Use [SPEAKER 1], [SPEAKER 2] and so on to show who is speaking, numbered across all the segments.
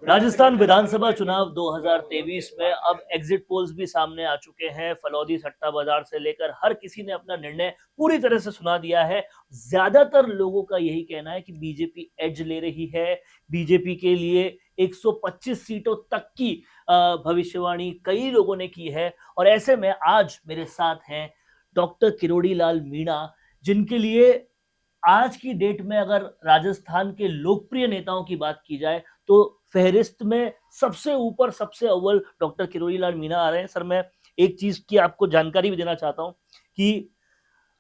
[SPEAKER 1] राजस्थान विधानसभा चुनाव 2023 में अब एग्जिट पोल्स भी सामने आ चुके हैं। फलौदी सट्टा बाजार से लेकर हर किसी ने अपना निर्णय पूरी तरह से सुना दिया है। ज्यादातर लोगों का यही कहना है कि बीजेपी एज ले रही है। बीजेपी के लिए 125 सीटों तक की भविष्यवाणी कई लोगों ने की है। और ऐसे में आज मेरे साथ हैं डॉक्टर किरोड़ी लाल मीणा, जिनके लिए आज की डेट में अगर राजस्थान के लोकप्रिय नेताओं की बात की जाए तो फहरिस्त में सबसे ऊपर, सबसे अव्वल डॉक्टर किरोड़ी लाल मीणा आ रहे हैं। सर, मैं एक चीज की आपको जानकारी भी देना चाहता हूं कि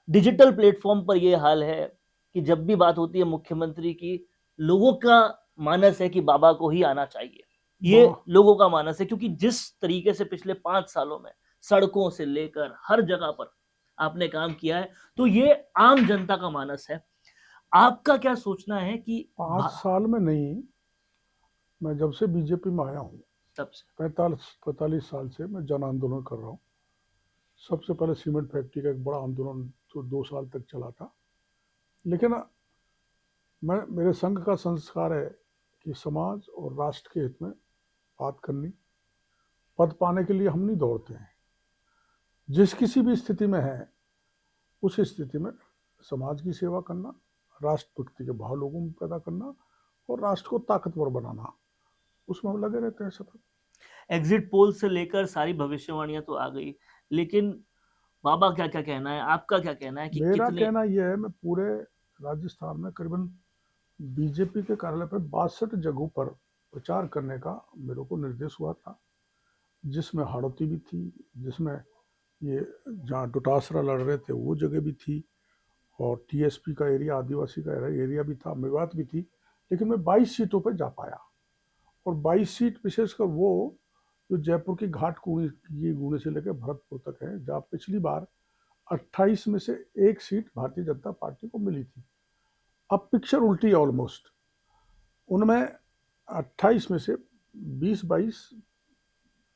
[SPEAKER 1] डिजिटल प्लेटफॉर्म पर यह हाल है कि जब भी बात होती है मुख्यमंत्री की, लोगों का मानस है कि बाबा को ही आना चाहिए। ये लोगों का मानस है, क्योंकि जिस तरीके से पिछले 5 सालों में सड़कों से लेकर हर जगह पर आपने काम किया है, तो ये आम जनता का मानस है। आपका क्या सोचना है कि
[SPEAKER 2] 5 साल में नहीं, मैं जब से बीजेपी में आया हूँ
[SPEAKER 1] तब से
[SPEAKER 2] 45 साल से मैं जन आंदोलन कर रहा हूँ। सबसे पहले सीमेंट फैक्ट्री का एक बड़ा आंदोलन जो 2 साल तक चला था। लेकिन मेरे संघ का संस्कार है कि समाज और राष्ट्र के हित में बात करनी। पद पाने के लिए हम नहीं दौड़ते हैं। जिस किसी भी स्थिति में है, उस स्थिति में समाज की सेवा करना, राष्ट्रभक्ति के भाव लोगों में पैदा करना और राष्ट्र को ताकतवर बनाना, उसमें हम लगे रहते हैं सतत।
[SPEAKER 1] एग्जिट पोल से लेकर सारी भविष्यवाणियां तो आ गई, लेकिन बाबा क्या क्या कहना है, आपका क्या कहना है कि
[SPEAKER 2] मेरा
[SPEAKER 1] कितने?
[SPEAKER 2] कहना यह है, मैं पूरे राजस्थान में करीबन बीजेपी के कार्यालय पर 62 जगहों पर प्रचार करने का मेरे को निर्देश हुआ था, जिसमें हाड़ौती भी थी, जिसमें ये जहाँ डोटासरा लड़ रहे थे वो जगह भी थी, और टीएसपी का एरिया, आदिवासी का एरिया भी था, मेवात भी थी। लेकिन मैं 22 सीटों पर जा पाया, और 22 सीट विशेषकर वो जो जयपुर की घाट गुणे से लेकर भरतपुर तक है, जहाँ पिछली बार 28 में से एक सीट भारतीय जनता पार्टी को मिली थी। अब पिक्चर उल्टी है ऑलमोस्ट। उनमें 28 में से 20-22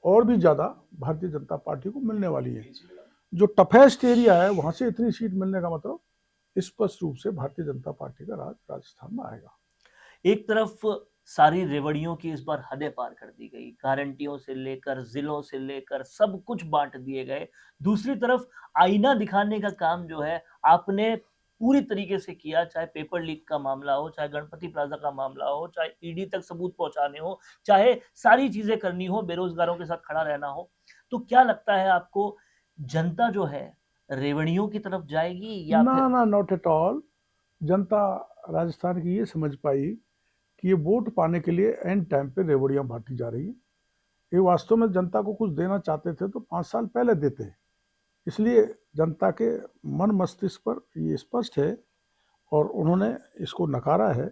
[SPEAKER 2] और भी ज़्यादा भारतीय जनता पार्टी को मिलने वाली है। जो टफेस्ट एरिया है, वहाँ से इतनी सीट मिलने का मतलब स्पष्ट रूप से भारतीय जनता पार्टी का राज राजस्थान में आएगा।
[SPEAKER 1] एक तरफ सारी रेवड़ियों की इस बार हदें पार कर दी गई, गारंटियों से लेकर जिलों से लेकर सब कुछ बांट दिए गए। दूसरी तरफ आईना दिखाने का काम जो है आपने पूरी तरीके से किया, चाहे पेपर लीक का मामला हो, चाहे गणपति प्लाजा का मामला हो, चाहे ईडी तक सबूत पहुंचाने हो, चाहे सारी चीजें करनी हो, बेरोजगारों के साथ खड़ा रहना हो। तो क्या लगता है आपको, जनता जो है रेवड़ियों की तरफ जाएगी या
[SPEAKER 2] ना
[SPEAKER 1] फिर?
[SPEAKER 2] ना, नॉट एट ऑल। जनता राजस्थान की ये समझ पाई कि ये वोट पाने के लिए एंड टाइम पे रेवड़ियां बांटी जा रही है। ये वास्तव में जनता को कुछ देना चाहते थे तो 5 साल पहले देते। इसलिए जनता के मन मस्तिष्क पर ये स्पष्ट है, और उन्होंने इसको नकारा है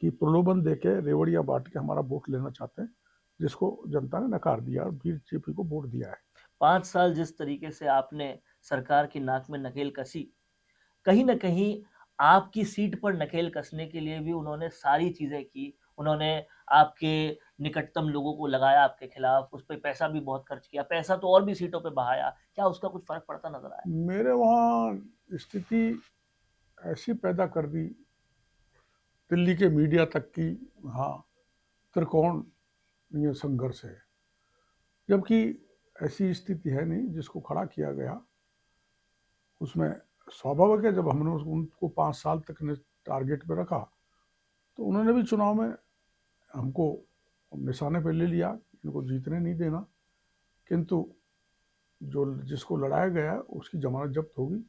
[SPEAKER 2] कि प्रलोभन देके रेवड़ियां बांट के हमारा वोट लेना चाहते हैं, जिसको जनता ने नकार दिया और बीजेपी को वोट दिया है।
[SPEAKER 1] 5 साल जिस तरीके से आपने सरकार की नाक में नकेल कसी, कहीं ना कहीं आपकी सीट पर नकेल कसने के लिए भी उन्होंने सारी चीजें की। उन्होंने आपके निकटतम लोगों को लगाया आपके खिलाफ, उस पर पैसा भी बहुत खर्च किया, पैसा तो और भी सीटों पे बहाया। क्या उसका कुछ फर्क पड़ता नजर आया?
[SPEAKER 2] मेरे वहाँ स्थिति ऐसी पैदा कर दी, दिल्ली के मीडिया तक की, हाँ, त्रिकोण ये संघर्ष है, जबकि ऐसी स्थिति है नहीं जिसको खड़ा किया गया। उसमें स्वाभाविक है, जब हमने उनको 5 साल तक टारगेट पे रखा तो उन्होंने भी चुनाव में हमको निशाने पे ले लिया, इनको जीतने नहीं देना। किंतु जो जिसको लड़ाया गया उसकी जमानत जब्त होगी,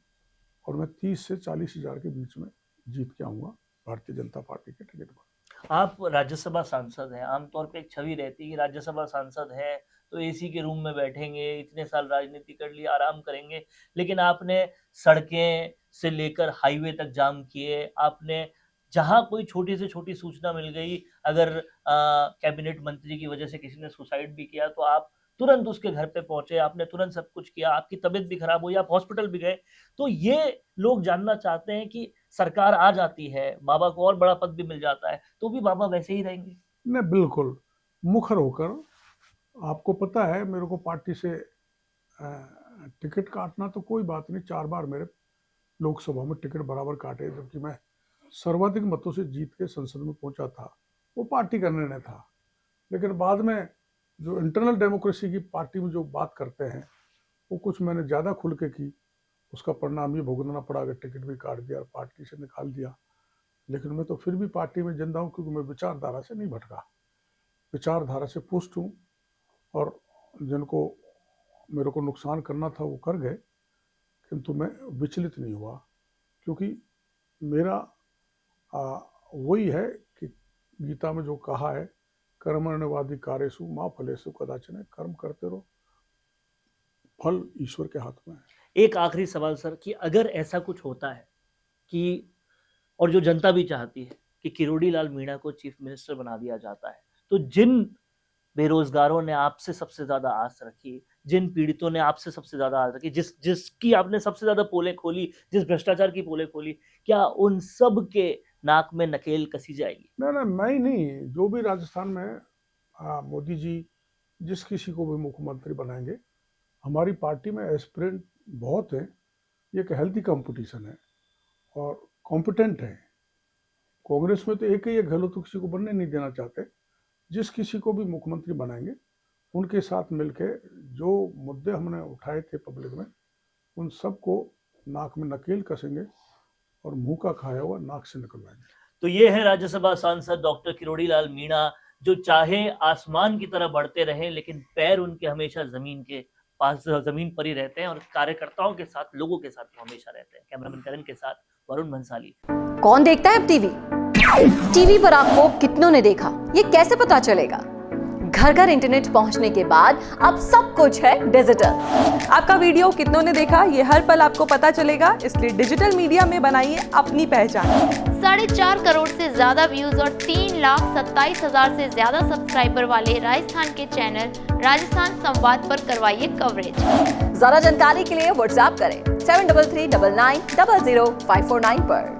[SPEAKER 2] और मैं 30 से 40 हज़ार के बीच में जीत के आऊँगा भारतीय जनता पार्टी के टिकट पर।
[SPEAKER 1] आप राज्यसभा सांसद हैं, आमतौर पे एक छवि रहती है कि राज्यसभा सांसद है तो एसी के रूम में बैठेंगे, इतने साल राजनीति कर ली, आराम करेंगे। लेकिन आपने सड़कें से लेकर हाईवे तक जाम किए। आपने जहां कोई छोटी से छोटी सूचना मिल गई, अगर कैबिनेट मंत्री की वजह से किसी ने सुसाइड भी किया, तो आप तुरंत उसके घर पे पहुंचे, आपने तुरंत सब कुछ किया। आपकी तबीयत भी खराब हुई, आप हॉस्पिटल भी गए। तो ये लोग जानना चाहते हैं कि सरकार आ जाती है, बाबा को और बड़ा पद भी मिल जाता है, तो भी बाबा वैसे ही रहेंगे?
[SPEAKER 2] नहीं, बिल्कुल मुखर होकर। आपको पता है, मेरे को पार्टी से टिकट काटना तो कोई बात नहीं, 4 बार मेरे लोकसभा में टिकट बराबर काटे, जबकि मैं सर्वाधिक मतों से जीत के संसद में पहुंचा था। वो पार्टी का निर्णय था। लेकिन बाद में जो इंटरनल डेमोक्रेसी की पार्टी में जो बात करते हैं वो कुछ मैंने ज़्यादा खुल के की, उसका परिणाम ये भुगतना पड़ा कि टिकट भी काट दिया और पार्टी से निकाल दिया। लेकिन मैं तो फिर भी पार्टी में जिंदा हूँ क्योंकि मैं विचारधारा से नहीं भटका, विचारधारा से पुष्ट हूँ और जिनको मेरे को नुकसान करना था वो कर गए, किंतु मैं विचलित नहीं हुआ क्योंकि मेरा वही है कि गीता में जो कहा है कर्मण्यवादी कार्येषु मां फलेषु कदाचन, कर्म करते रहो, फल ईश्वर के हाथ में है।
[SPEAKER 1] एक आखिरी सवाल सर कि अगर ऐसा कुछ होता है कि, और जो जनता भी चाहती है कि किरोड़ी लाल मीणा को चीफ मिनिस्टर बना दिया जाता है, तो जिन बेरोजगारों ने आपसे सबसे ज्यादा आस रखी, जिन पीड़ितों ने आपसे सबसे ज्यादा आस रखी, जिसकी आपने सबसे ज्यादा पोलें खोली, जिस भ्रष्टाचार की पोलें खोली, क्या उन सब के नाक में नकेल कसी जाएगी?
[SPEAKER 2] ना मैं ही नहीं, जो भी राजस्थान में मोदी जी जिस किसी को भी मुख्यमंत्री बनाएंगे, हमारी पार्टी में एस्पिरेंट बहुत है, ये एक हेल्थी कंपटीशन है और कॉम्पिटेंट है। कांग्रेस में तो एक ही गहलोत तो किसी को बनने नहीं देना चाहते। जिस किसी को भी मुख्यमंत्री बनाएंगे उनके साथ मिलके जो मुद्दे हमने उठाए थे पब्लिक में, उन सबको नाक में नकेल कसेंगे और मुंह का खाया हुआ नाक से निकलवाएंगे।
[SPEAKER 1] तो ये है राज्यसभा सांसद डॉक्टर किरोड़ी लाल मीणा, जो चाहे आसमान की तरफ बढ़ते रहें लेकिन पैर उनके हमेशा जमीन के पास, जमीन पर ही रहते हैं और कार्यकर्ताओं के साथ, लोगों के साथ वो हमेशा रहते हैं। कैमरामैन करण के साथ वरुण भंसाली।
[SPEAKER 3] कौन देखता है अब टीवी? टीवी पर आपको कितनों ने देखा, ये कैसे पता चलेगा? घर घर इंटरनेट पहुंचने के बाद अब सब कुछ है डिजिटल।
[SPEAKER 4] आपका वीडियो कितनों ने देखा ये हर पल आपको पता चलेगा, इसलिए डिजिटल मीडिया में बनाइए अपनी पहचान।
[SPEAKER 5] 4.5 करोड़ से ज्यादा व्यूज और 3,27,000 से ज्यादा सब्सक्राइबर वाले राजस्थान के चैनल राजस्थान संवाद पर करवाइए कवरेज।
[SPEAKER 3] ज्यादा जानकारी के लिए व्हाट्सएप करें 7339900549 पर।